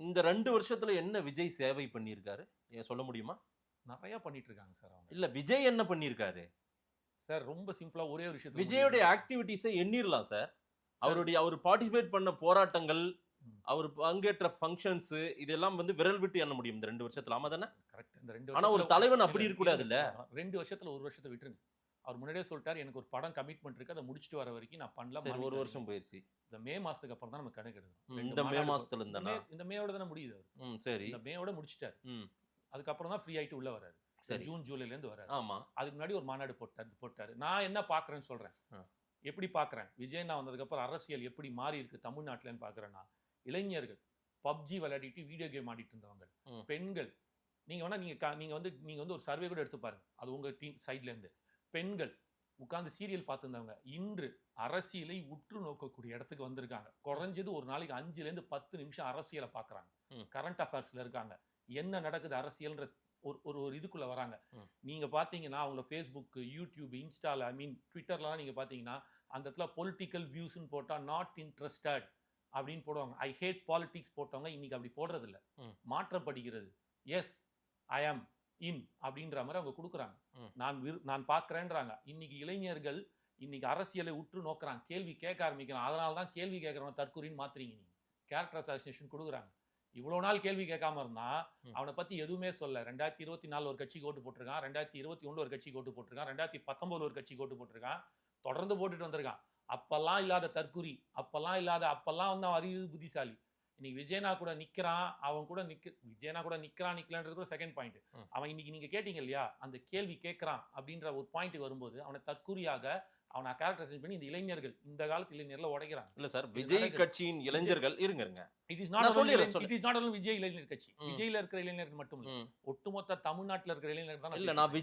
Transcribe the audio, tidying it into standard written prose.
இந்த 2 வருஷத்துல என்ன விஜய் சேவை பண்ணியிருக்காரு சொல்ல முடியுமா? நிறைய பண்ணிட்டு இருக்காங்க சார் அவங்க. இல்ல விஜய் என்ன பண்ணியிருக்காரு? சார் ரொம்ப சிம்பிளா ஒரே ஒரு விஷயத்தை விஜயோடைய ஆக்டிவிட்டிஸை எண்ணிரலாம் சார். அவர் பார்ட்டிசிபேட் பண்ண போராட்டங்கள், அவர் பங்கேற்ற ஃபங்க்ஷன்ஸ், இதெல்லாம் வந்து விரல் விட்டு எண்ண முடியும் இந்த 2 வருஷத்துல. ஆமா தானே? கரெக்ட். இந்த 2 ஆனா ஒரு தலைவன் அப்படி இருக்க கூடாது இல்ல. 2 வருஷத்துல ஒரு வருஷத்தை விட்டுருங்க. அவர் முன்னாடியே சொல்லிட்டாரு, எனக்கு ஒரு படம் கமிட்மெண்ட் இருக்கு, அதை முடிச்சுட்டு வர வரைக்கும் நான் பண்ணல. சரி, ஒரு வருஷம் போயிருச்சு. இந்த மே மாசத்துக்கு அப்புறம் தான் நம்ம கணக்கு எடுக்கணும். இந்த மே மாசத்துல இருந்தானா? இந்த மேயோட தானே முடியுது அவர். சரி. இந்த மேயோட முடிச்சிட்டாரு. அதுக்கப்புறம் தான் ஃப்ரீ ஆயிட்டு உள்ள வராரு. சரி. ஜூன் ஜூலைல இருந்து வராரு. ஆமா. அதுக்கு முன்னாடி ஒரு மாநாடு போட்டாரு. நான் என்ன பாக்குறேன்னு சொல்றேன். எப்படி பாக்குறேன்? விஜய் நான் வந்ததுக்கு அப்புறம் அரசியல் எப்படி மாறி இருக்கு தமிழ்நாட்டுலன்னு பாக்குறேன்னா, இளைஞர்கள் பப்ஜி விளையாடிட்டு வீடியோ கேம் ஆடிட்டு இருந்தவங்க, பெண்கள், நீங்க வேணா நீங்க வந்து ஒரு சர்வே கூட எடுத்து பாருங்க, அது உங்க டீம் சைட்ல இருந்து. பெண்கள் உட்கார்ந்து சீரியல் பார்த்துருந்தவங்க இன்று அரசியலை உற்று நோக்கக்கூடிய இடத்துக்கு வந்திருக்காங்க. குறைஞ்சது ஒரு நாளைக்கு 5ல இருந்து 10 நிமிஷம் அரசியலை பாக்குறாங்க. கரண்ட் அஃபேர்ஸ்ல இருக்காங்க. என்ன நடக்குது அரசியல்ன்ற ஒரு இதுக்குள்ள வராங்க. நீங்க பாத்தீங்கன்னா அவங்க ஃபேஸ்புக், யூடியூப், இன்ஸ்டால, ட்விட்டர்லாம் நீங்க பாத்தீங்கன்னா அந்த இடத்துல பொலிட்டிக்கல் வியூஸ்ன்னு போட்டா நாட் இன்ட்ரெஸ்டட் அப்படின்னு போடுவாங்க. ஐ ஹேட் பாலிடிக்ஸ் போட்டவங்க இன்னைக்கு அப்படி போடுறது இல்ல. மாற்றப்படுகிறது. எஸ் ஐ ஆம் இன் அப்படின்ற மாதிரி அவங்க கொடுக்குறாங்க. நான் பார்க்கிறேன்றாங்க. இன்னைக்கு இளைஞர்கள் இன்னைக்கு அரசியலை உற்று நோக்குறாங்க, கேள்வி கேட்க ஆரம்பிக்கிறான். அதனால தான் கேள்வி கேட்கறவன் தற்கொலைன்னு மாத்துறீங்க. நீங்க கேரக்டர் அசாசினேஷன் கொடுக்குறாங்க. இவ்வளவு நாள் கேள்வி கேட்காம இருந்தா அவனை பத்தி எதுவுமே சொல்ல. 2024 ஒரு கட்சிக்கு ஓட்டு போட்டிருக்கான், 2021 ஒரு கட்சிக்கு ஓட்டு போட்டிருக்கான், 2019 ஒரு கட்சிக்கு ஓட்டு போட்டிருக்கான், தொடர்ந்து போட்டுட்டு வந்திருக்கான். அப்பெல்லாம் இல்லாத தற்குறி, அப்பெல்லாம் வந்து அவன் அறிவு புத்திசாலி. இன்னைக்கு விஜயனா கூட நிக்கிறான், அவன் கூட விஜயனா கூட நிக்கலான்றது கூட செகண்ட் பாயிண்ட். அவன் இன்னைக்கு நீங்க கேட்டீங்க இல்லையா, அந்த கேள்வி கேட்கறான் அப்படின்ற ஒரு பாயிண்ட் வரும்போது அவனை தற்குறியாக அவனை கேரக்டரைஸ் பண்ணி இந்த இளைஞர்கள், இந்த காலத்து இளைஞர்ல உடைக்கிறாங்க. இல்ல சார், விஜய் கட்சியின் இளைஞர்கள் இருங்க. It is not only Vijay இளைஞர் கட்சி. விஜய்ல இருக்கிற இளைஞர்கள் மட்டும் இல்ல, ஒட்டுமொத்த தமிழ்நாட்டுல இருக்கிற இளைஞர்கள் தான். இல்ல நான்